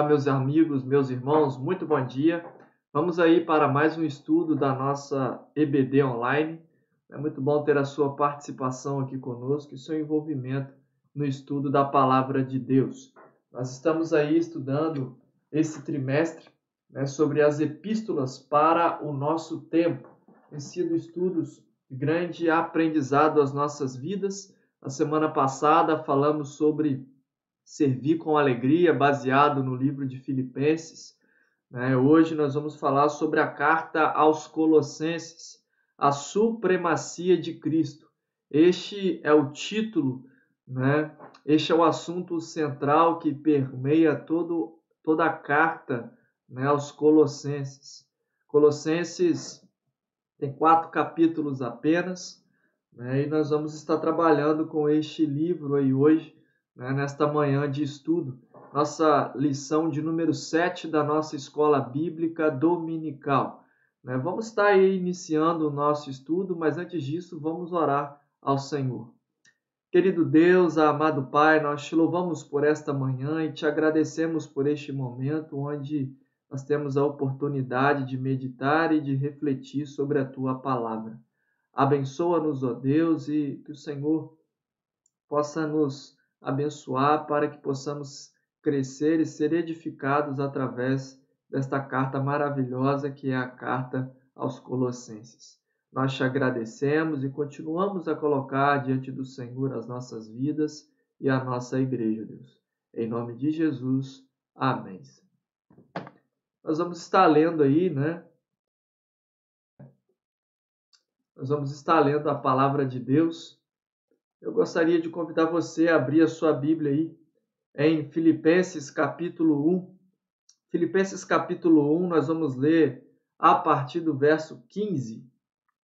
meus amigos, meus irmãos, muito bom dia. Vamos aí para mais um estudo da nossa EBD online. É muito bom ter a sua participação aqui conosco e seu envolvimento no estudo da Palavra de Deus. Nós estamos aí estudando esse trimestre, sobre as epístolas para o nosso tempo. Tem sido estudos de grande aprendizado às nossas vidas. Na semana passada falamos sobre servir com alegria, baseado no livro de Filipenses. Hoje nós vamos falar sobre a carta aos Colossenses, a supremacia de Cristo. Este é o título, este é o assunto central que permeia toda a carta aos Colossenses. Colossenses tem 4 capítulos apenas, e nós vamos estar trabalhando com este livro aí hoje, nesta manhã de estudo, nossa lição de número 7 da nossa escola bíblica dominical. Vamos estar aí iniciando o nosso estudo, mas antes disso vamos orar ao Senhor. Querido Deus, amado Pai, nós te louvamos por esta manhã e te agradecemos por este momento onde nós temos a oportunidade de meditar e de refletir sobre a Tua palavra. Abençoa-nos, ó Deus, e que o Senhor possa nos abençoar para que possamos crescer e ser edificados através desta carta maravilhosa que é a carta aos Colossenses. Nós te agradecemos e continuamos a colocar diante do Senhor as nossas vidas e a nossa igreja, Deus. Em nome de Jesus, amém. Nós vamos estar lendo aí, Nós vamos estar lendo a palavra de Deus. Eu gostaria de convidar você a abrir a sua Bíblia aí em Filipenses capítulo 1. Filipenses capítulo 1, nós vamos ler a partir do verso 15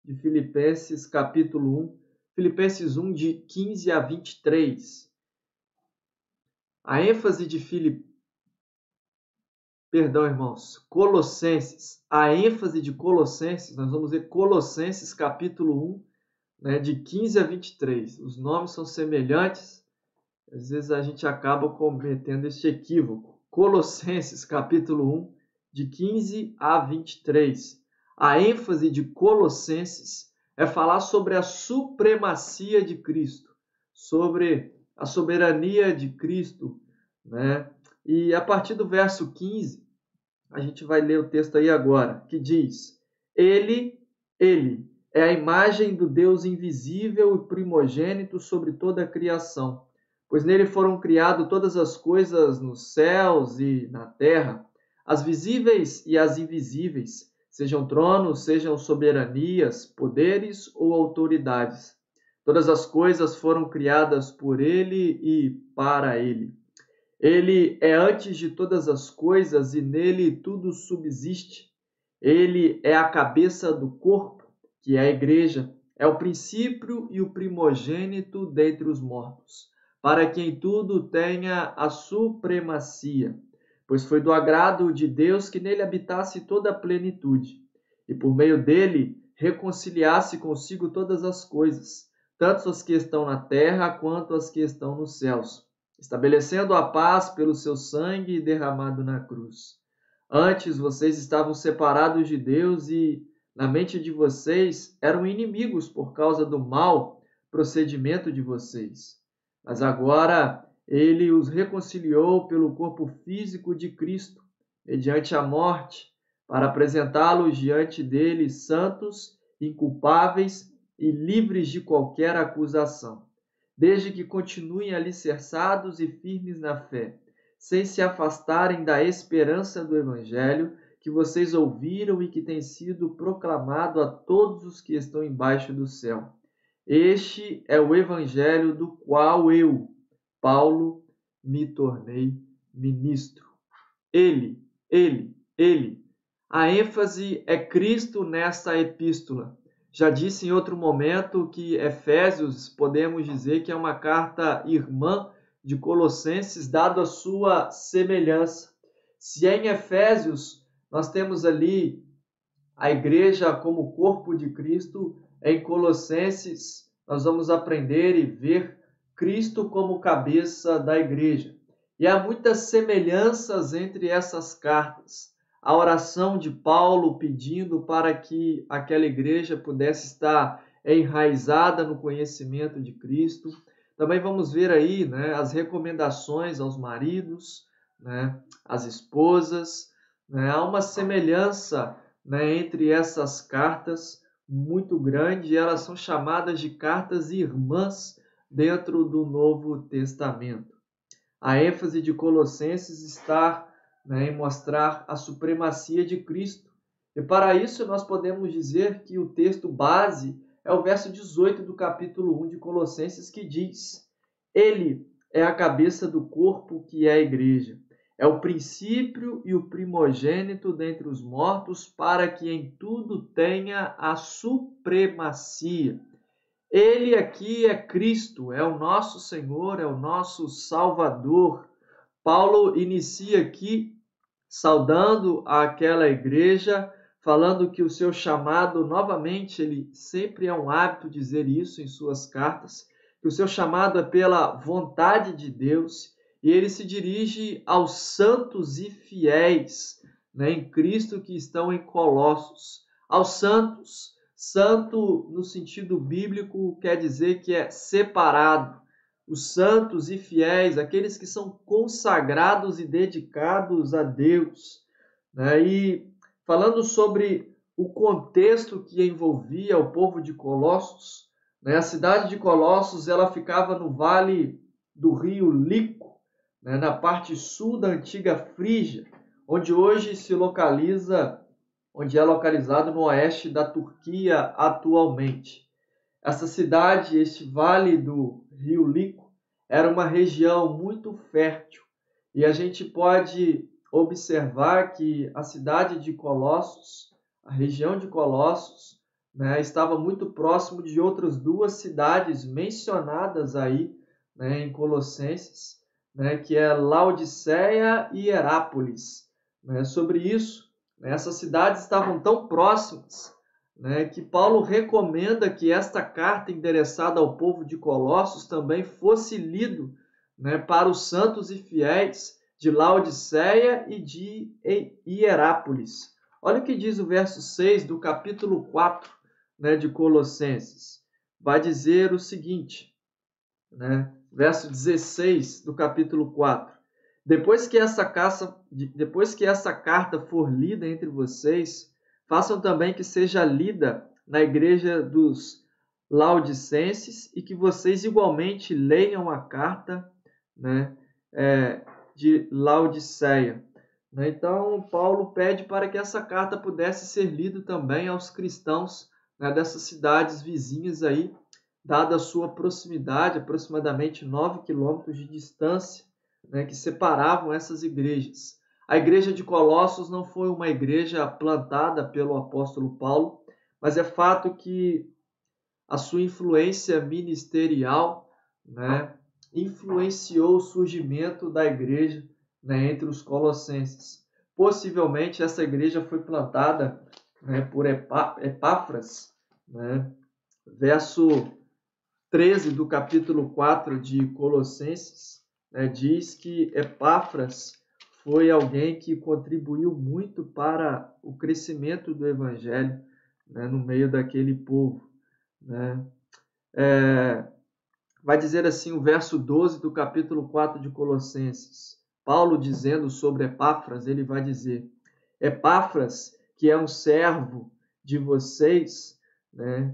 de Filipenses capítulo 1. Filipenses 1, de 15 a 23. A ênfase de Colossenses. A ênfase de Colossenses, nós vamos ler Colossenses capítulo 1, de 15 a 23. Os nomes são semelhantes, às vezes a gente acaba cometendo este equívoco. Colossenses, capítulo 1, de 15 a 23. A ênfase de Colossenses é falar sobre a supremacia de Cristo, sobre a soberania de Cristo, E a partir do verso 15, a gente vai ler o texto aí agora, que diz: Ele é a imagem do Deus invisível e primogênito sobre toda a criação, pois nele foram criadas todas as coisas nos céus e na terra, as visíveis e as invisíveis, sejam tronos, sejam soberanias, poderes ou autoridades. Todas as coisas foram criadas por ele e para ele. Ele é antes de todas as coisas e nele tudo subsiste. Ele é a cabeça do corpo, que é a igreja, é o princípio e o primogênito dentre os mortos, para que em tudo tenha a supremacia, pois foi do agrado de Deus que nele habitasse toda a plenitude, e por meio dele reconciliasse consigo todas as coisas, tanto as que estão na terra quanto as que estão nos céus, estabelecendo a paz pelo seu sangue derramado na cruz. Antes vocês estavam separados de Deus e, na mente de vocês, eram inimigos por causa do mau procedimento de vocês. Mas agora ele os reconciliou pelo corpo físico de Cristo, mediante a morte, para apresentá-los diante dele santos, inculpáveis e livres de qualquer acusação, desde que continuem alicerçados e firmes na fé, sem se afastarem da esperança do Evangelho que vocês ouviram e que tem sido proclamado a todos os que estão embaixo do céu. Este é o Evangelho do qual eu, Paulo, me tornei ministro. Ele. A ênfase é Cristo nesta epístola. Já disse em outro momento que Efésios, podemos dizer que é uma carta irmã de Colossenses, dado a sua semelhança. Se em Efésios nós temos ali a igreja como corpo de Cristo, em Colossenses nós vamos aprender e ver Cristo como cabeça da igreja. E há muitas semelhanças entre essas cartas. A oração de Paulo pedindo para que aquela igreja pudesse estar enraizada no conhecimento de Cristo. Também vamos ver aí, né, as recomendações aos maridos, né, às esposas. Né? Há uma semelhança, né, entre essas cartas muito grande, e elas são chamadas de cartas irmãs dentro do Novo Testamento. A ênfase de Colossenses está, né, em mostrar a supremacia de Cristo. E para isso nós podemos dizer que o texto base é o verso 18 do capítulo 1 de Colossenses, que diz: Ele é a cabeça do corpo, que é a igreja. É o princípio e o primogênito dentre os mortos, para que em tudo tenha a supremacia. Ele aqui é Cristo, é o nosso Senhor, é o nosso Salvador. Paulo inicia aqui saudando aquela igreja, falando que o seu chamado, novamente, ele sempre é um hábito dizer isso em suas cartas, que o seu chamado é pela vontade de Deus, e ele se dirige aos santos e fiéis, né, em Cristo, que estão em Colossos. Aos santos. Santo, no sentido bíblico, quer dizer que é separado. Os santos e fiéis, aqueles que são consagrados e dedicados a Deus. Né? E falando sobre o contexto que envolvia o povo de Colossos, né? A cidade de Colossos ela ficava no vale do rio Lico, né? Na parte sul da antiga Frígia, onde hoje se localiza, onde é localizado no oeste da Turquia atualmente. Essa cidade, este vale do rio Lico, era uma região muito fértil. E a gente pode observar que a cidade de Colossos, a região de Colossos, né, estava muito próximo de outras duas cidades mencionadas aí, né, em Colossenses, né, que é Laodiceia e Herápolis. Né? Sobre isso, né, essas cidades estavam tão próximas, né, que Paulo recomenda que esta carta endereçada ao povo de Colossos também fosse lido, né, para os santos e fiéis de Laodiceia e de Hierápolis. Olha o que diz o verso 6 do capítulo 4, né, de Colossenses. Vai dizer o seguinte, né, verso 16 do capítulo 4. Depois que essa carta for lida entre vocês, façam também que seja lida na igreja dos Laodicenses e que vocês igualmente leiam a carta, né, de Laodiceia. Então, Paulo pede para que essa carta pudesse ser lida também aos cristãos, né, dessas cidades vizinhas aí, dada a sua proximidade, aproximadamente 9 quilômetros de distância, né, que separavam essas igrejas. A igreja de Colossos não foi uma igreja plantada pelo apóstolo Paulo, mas é fato que a sua influência ministerial, né, influenciou o surgimento da igreja, né, entre os colossenses. Possivelmente essa igreja foi plantada, né, por Epáfras, né, verso 13 do capítulo 4 de Colossenses, né, diz que Epáfras foi alguém que contribuiu muito para o crescimento do evangelho, né, no meio daquele povo. Né? Vai dizer assim o verso 12 do capítulo 4 de Colossenses. Paulo dizendo sobre Epáfras, ele vai dizer: Epáfras, que é um servo de vocês, né,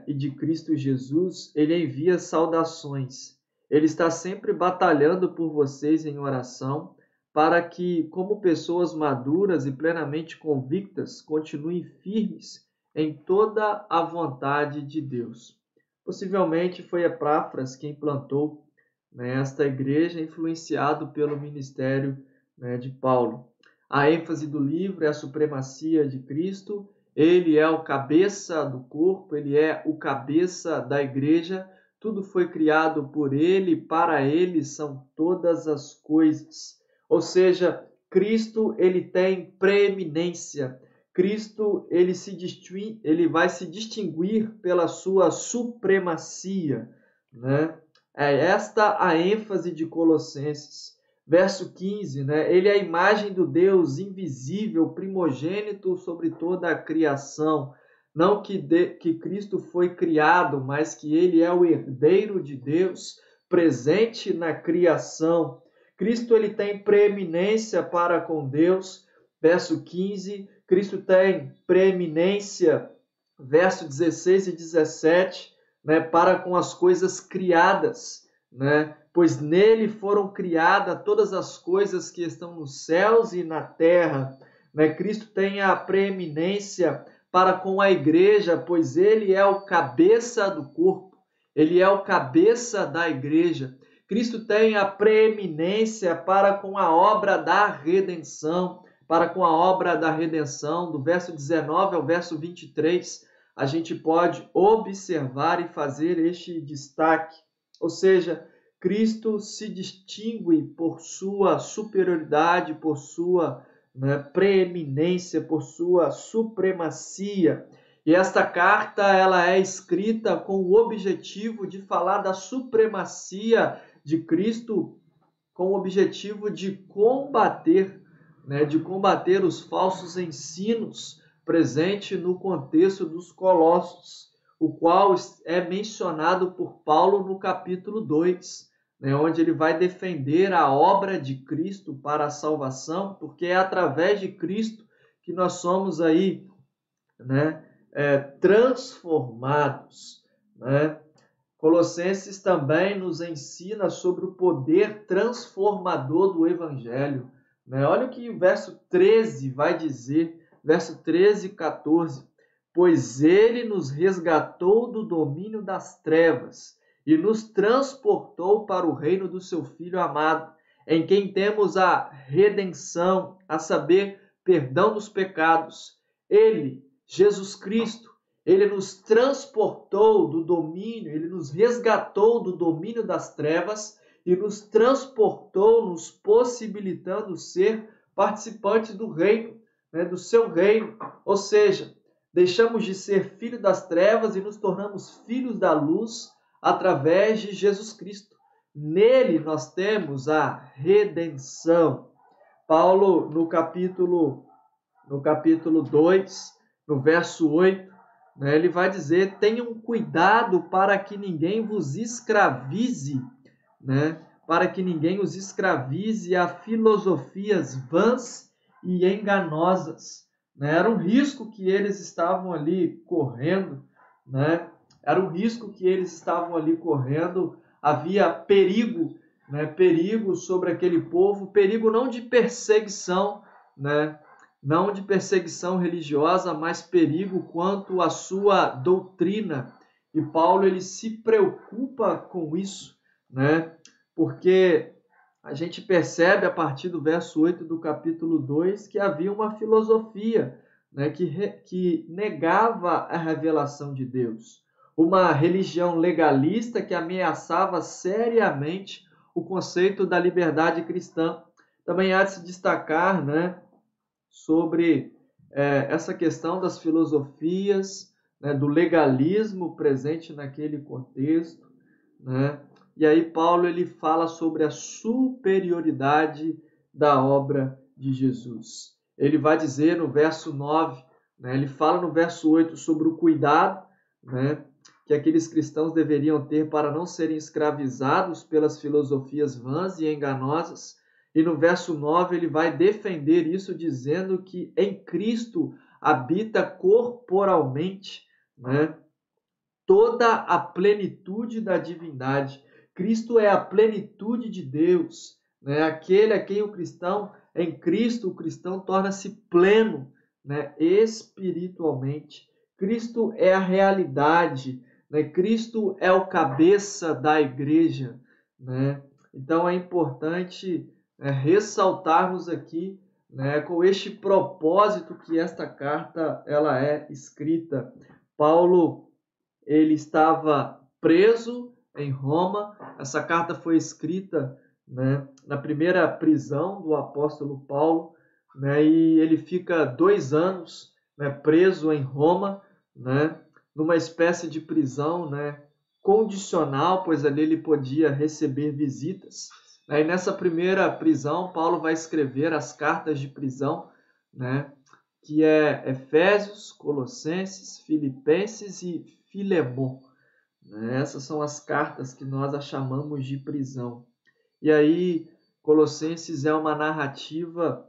e de Cristo Jesus, ele envia saudações. Ele está sempre batalhando por vocês em oração, para que, como pessoas maduras e plenamente convictas, continuem firmes em toda a vontade de Deus. Possivelmente foi Epáfras quem plantou, né, esta igreja, influenciado pelo ministério, né, de Paulo. A ênfase do livro é a supremacia de Cristo. Ele é o cabeça do corpo, ele é o cabeça da igreja. Tudo foi criado por ele, para ele são todas as coisas. Ou seja, Cristo ele tem preeminência. Cristo ele vai se distinguir pela sua supremacia, né? É esta a ênfase de Colossenses. Verso 15, né? Ele é a imagem do Deus invisível, primogênito sobre toda a criação. Não que Cristo foi criado, mas que ele é o herdeiro de Deus, presente na criação. Cristo ele tem preeminência para com Deus. Verso 15, Cristo tem preeminência, verso 16 e 17, né, para com as coisas criadas, né? Pois nele foram criadas todas as coisas que estão nos céus e na terra. Né? Cristo tem a preeminência para com a igreja, pois ele é o cabeça do corpo, ele é o cabeça da igreja. Cristo tem a preeminência para com a obra da redenção, para com a obra da redenção, do verso 19 ao verso 23, a gente pode observar e fazer este destaque. Ou seja, Cristo se distingue por sua superioridade, por sua preeminência, por sua supremacia. E esta carta ela é escrita com o objetivo de falar da supremacia de Cristo, com o objetivo de combater os falsos ensinos presentes no contexto dos Colossos, o qual é mencionado por Paulo no capítulo 2, onde ele vai defender a obra de Cristo para a salvação, porque é através de Cristo que nós somos aí, transformados. Colossenses também nos ensina sobre o poder transformador do Evangelho. Olha o que o verso 13 vai dizer, verso 13 e 14. Pois ele nos resgatou do domínio das trevas e nos transportou para o reino do seu Filho amado, em quem temos a redenção, a saber, perdão dos pecados. Ele, Jesus Cristo, ele nos transportou do domínio, ele nos resgatou do domínio das trevas e nos transportou, nos possibilitando ser participantes do reino, do seu reino. Ou seja, deixamos de ser filhos das trevas e nos tornamos filhos da luz através de Jesus Cristo. Nele nós temos a redenção. Paulo, no capítulo 2, no verso 8, ele vai dizer: tenham cuidado para que ninguém vos escravize, para que ninguém os escravize a filosofias vãs e enganosas. Era um risco que eles estavam ali correndo, era um risco que eles estavam ali correndo, havia perigo, perigo sobre aquele povo, perigo não de perseguição, não de perseguição religiosa, mas perigo quanto à sua doutrina. E Paulo ele se preocupa com isso, porque a gente percebe a partir do verso 8 do capítulo 2 que havia uma filosofia que negava a revelação de Deus. Uma religião legalista que ameaçava seriamente o conceito da liberdade cristã. Também há de se destacar, sobre essa questão das filosofias, do legalismo presente naquele contexto. E aí Paulo ele fala sobre a superioridade da obra de Jesus. Ele vai dizer no verso 9, ele fala no verso 8 sobre o cuidado que aqueles cristãos deveriam ter para não serem escravizados pelas filosofias vãs e enganosas. E no verso 9 ele vai defender isso dizendo que em Cristo habita corporalmente toda a plenitude da divindade. Cristo é a plenitude de Deus, aquele a quem em Cristo o cristão torna-se pleno, espiritualmente. Cristo é a realidade, Cristo é o cabeça da igreja. Então é importante ressaltarmos aqui com este propósito que esta carta ela é escrita. Paulo ele estava preso em Roma. Essa carta foi escrita na primeira prisão do apóstolo Paulo, e ele fica 2 anos preso em Roma, numa espécie de prisão condicional, pois ali ele podia receber visitas. E nessa primeira prisão, Paulo vai escrever as cartas de prisão, né, que é Efésios, Colossenses, Filipenses e Filemon. Essas são as cartas que nós a chamamos de prisão. E aí, Colossenses é uma narrativa,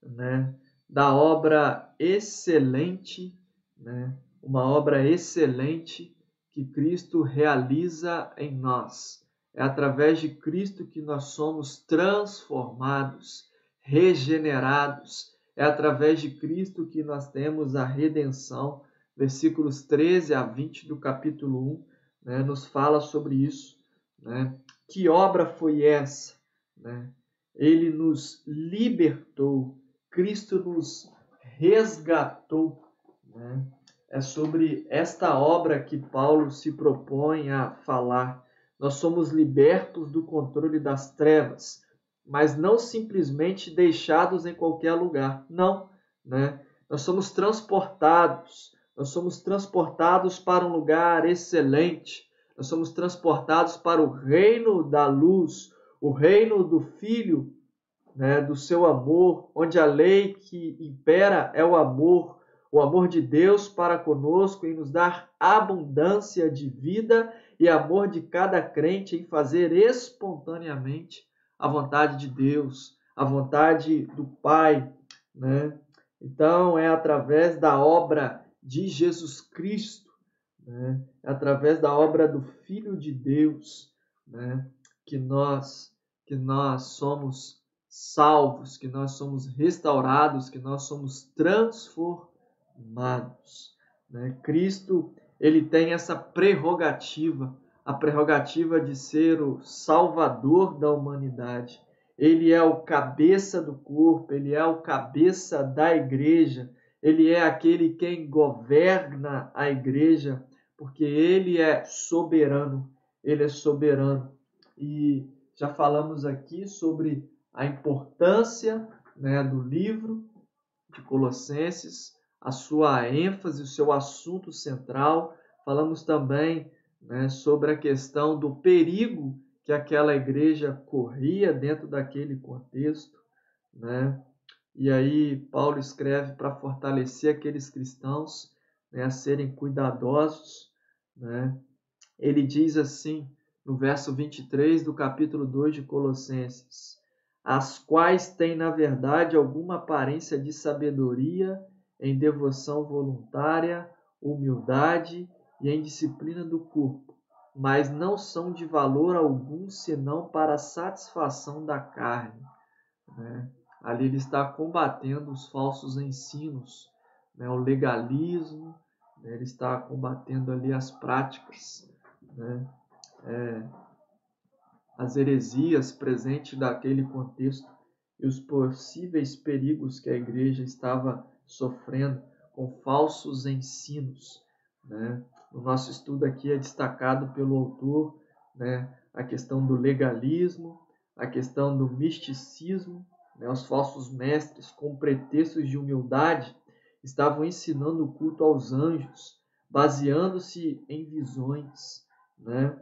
né, da obra excelente, né, uma obra excelente que Cristo realiza em nós. É através de Cristo que nós somos transformados, regenerados. É através de Cristo que nós temos a redenção. Versículos 13 a 20 do capítulo 1, né, nos fala sobre isso. Né? Que obra foi essa? Né? Ele nos libertou, Cristo nos resgatou. Né? É sobre esta obra que Paulo se propõe a falar. Nós somos libertos do controle das trevas, mas não simplesmente deixados em qualquer lugar. Não, né? Nós somos transportados para um lugar excelente. Nós somos transportados para o reino da luz, o reino do Filho, né, do seu amor, onde a lei que impera é o amor de Deus para conosco em nos dar abundância de vida e amor de cada crente em fazer espontaneamente a vontade de Deus, a vontade do Pai, né? Então é através da obra de Jesus Cristo, né? É através da obra do Filho de Deus, né, que nós somos salvos, que nós somos restaurados, que nós somos transformados. Né? Cristo, ele tem essa prerrogativa, a prerrogativa de ser o salvador da humanidade. Ele é o cabeça do corpo, ele é o cabeça da igreja, ele é aquele quem governa a igreja, porque ele é soberano, E já falamos aqui sobre a importância, né, do livro de Colossenses, a sua ênfase, o seu assunto central. Falamos também, né, sobre a questão do perigo que aquela igreja corria dentro daquele contexto, né? E aí Paulo escreve para fortalecer aqueles cristãos, né, a serem cuidadosos, né? Ele diz assim, no verso 23 do capítulo 2 de Colossenses: as quais têm, na verdade, alguma aparência de sabedoria, em devoção voluntária, humildade e em disciplina do corpo, mas não são de valor algum senão para a satisfação da carne. Né? Ali ele está combatendo os falsos ensinos, né? O legalismo, né? Ele está combatendo ali as práticas, né? As heresias presentes daquele contexto e os possíveis perigos que a igreja estava sofrendo com falsos ensinos. Né? No nosso estudo aqui é destacado pelo autor, né, a questão do legalismo, a questão do misticismo, né? Os falsos mestres, com pretextos de humildade, estavam ensinando o culto aos anjos, baseando-se em visões, né?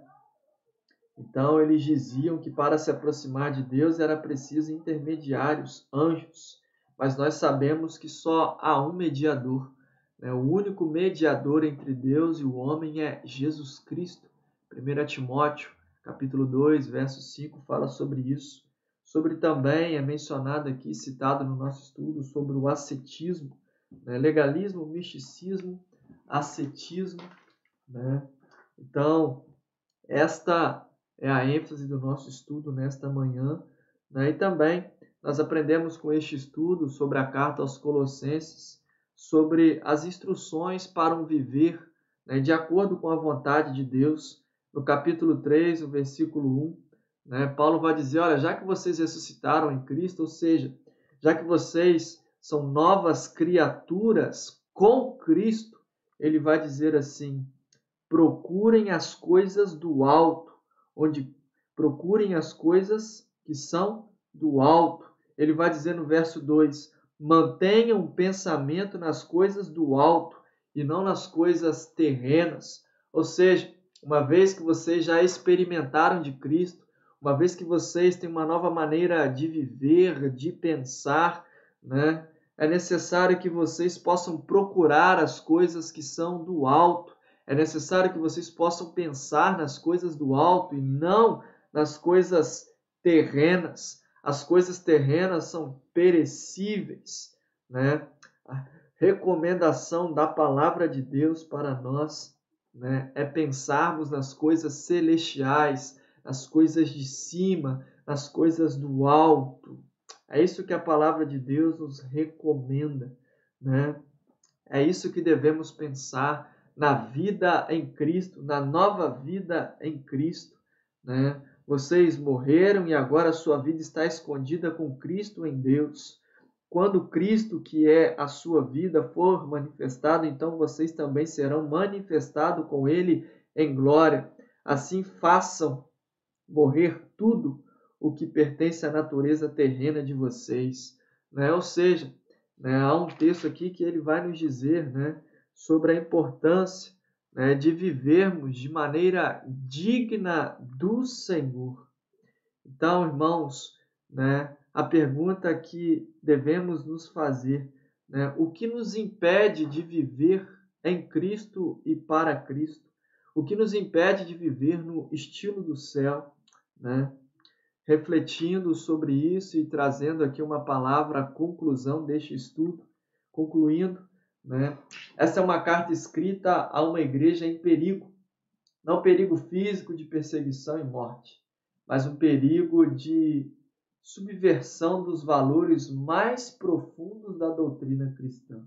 Então, eles diziam que para se aproximar de Deus era preciso intermediários, anjos. Mas nós sabemos que só há um mediador. Né? O único mediador entre Deus e o homem é Jesus Cristo. 1 Timóteo, capítulo 2, verso 5, fala sobre isso. Sobre também, é mencionado aqui, citado no nosso estudo, sobre o ascetismo. Né? Legalismo, misticismo, ascetismo. Né? Então, esta é a ênfase do nosso estudo nesta manhã. Né? E também nós aprendemos com este estudo sobre a carta aos Colossenses, sobre as instruções para um viver, né, de acordo com a vontade de Deus. No capítulo 3, no versículo 1, né, Paulo vai dizer, olha, já que vocês ressuscitaram em Cristo, ou seja, já que vocês são novas criaturas com Cristo, ele vai dizer assim, procurem as coisas do alto, procurem as coisas que são do alto. Ele vai dizer no verso 2, mantenham o pensamento nas coisas do alto e não nas coisas terrenas. Ou seja, uma vez que vocês já experimentaram de Cristo, uma vez que vocês têm uma nova maneira de viver, de pensar, né? É necessário que vocês possam procurar as coisas que são do alto. É necessário que vocês possam pensar nas coisas do alto e não nas coisas terrenas. As coisas terrenas são perecíveis, né? A recomendação da palavra de Deus para nós, né, é pensarmos nas coisas celestiais, nas coisas de cima, nas coisas do alto. É isso que a palavra de Deus nos recomenda, né? É isso que devemos pensar na vida em Cristo, na nova vida em Cristo, né? Vocês morreram e agora a sua vida está escondida com Cristo em Deus. Quando Cristo, que é a sua vida, for manifestado, então vocês também serão manifestados com Ele em glória. Assim façam morrer tudo o que pertence à natureza terrena de vocês, né? Ou seja, né, há um texto aqui que ele vai nos dizer, né, sobre a importância, né, de vivermos de maneira digna do Senhor. Então, irmãos, né, a pergunta que devemos nos fazer, né, o que nos impede de viver em Cristo e para Cristo? O que nos impede de viver no estilo do céu, né? Refletindo sobre isso e trazendo aqui uma palavra à conclusão deste estudo, concluindo, né? Essa é uma carta escrita a uma igreja em perigo, não perigo físico de perseguição e morte, mas um perigo de subversão dos valores mais profundos da doutrina cristã.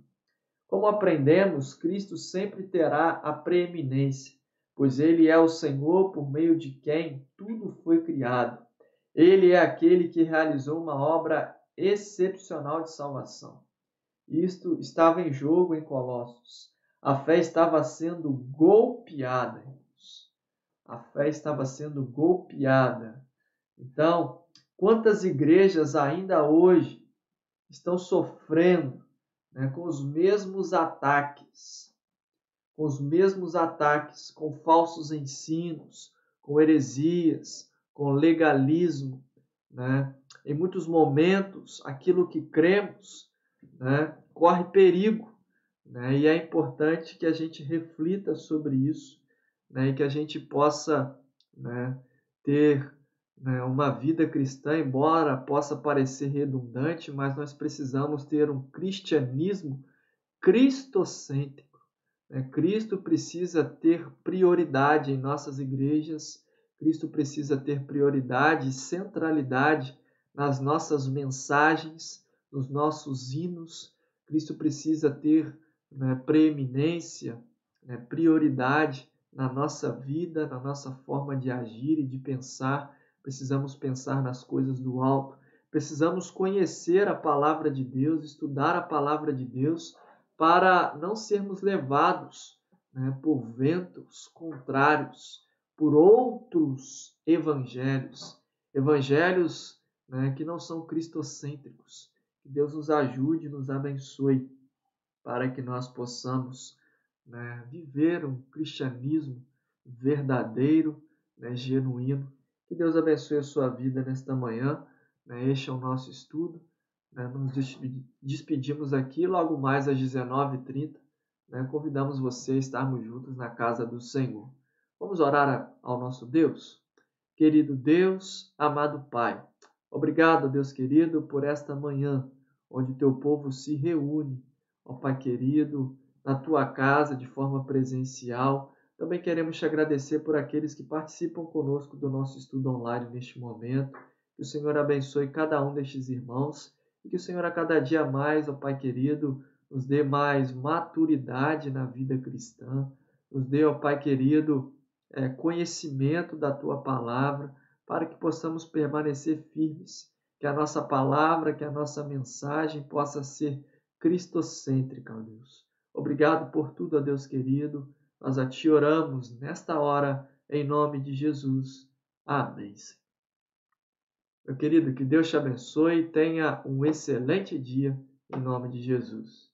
Como aprendemos, Cristo sempre terá a preeminência, pois Ele é o Senhor por meio de quem tudo foi criado. Ele é aquele que realizou uma obra excepcional de salvação. Isto estava em jogo em Colossos. A fé estava sendo golpeada, irmãos. A fé estava sendo golpeada. Então, quantas igrejas ainda hoje estão sofrendo, né, com os mesmos ataques, com falsos ensinos, com heresias, com legalismo, né? Em muitos momentos, aquilo que cremos, né, corre perigo, né? E é importante que a gente reflita sobre isso, né, e que a gente possa, né, ter, né, uma vida cristã, embora possa parecer redundante, mas nós precisamos ter um cristianismo cristocêntrico. Cristo precisa ter prioridade em nossas igrejas, Cristo precisa ter prioridade e centralidade nas nossas mensagens, nos nossos hinos, Cristo precisa ter, né, preeminência, né, prioridade na nossa vida, na nossa forma de agir e de pensar. Precisamos pensar nas coisas do alto, precisamos conhecer a palavra de Deus, estudar a palavra de Deus, para não sermos levados, né, por ventos contrários, por outros evangelhos, né, que não são cristocêntricos. Que Deus nos ajude e nos abençoe para que nós possamos, né, viver um cristianismo verdadeiro, né, genuíno. Que Deus abençoe a sua vida nesta manhã. Né, este é o nosso estudo. Nos despedimos aqui logo mais às 19h30. Convidamos você a estarmos juntos na casa do Senhor. Vamos orar ao nosso Deus? Querido Deus, amado Pai, obrigado, Deus querido, por esta manhã, onde teu povo se reúne, ó Pai querido, na tua casa de forma presencial. Também queremos te agradecer por aqueles que participam conosco do nosso estudo online neste momento. Que o Senhor abençoe cada um destes irmãos e que o Senhor a cada dia mais, ó Pai querido, nos dê mais maturidade na vida cristã, nos dê, ó Pai querido, conhecimento da Tua Palavra, para que possamos permanecer firmes, que a nossa palavra, que a nossa mensagem possa ser cristocêntrica, ó Deus. Obrigado por tudo, ó Deus querido, nós a Ti oramos nesta hora, em nome de Jesus. Amém. Meu querido, que Deus te abençoe e tenha um excelente dia, em nome de Jesus.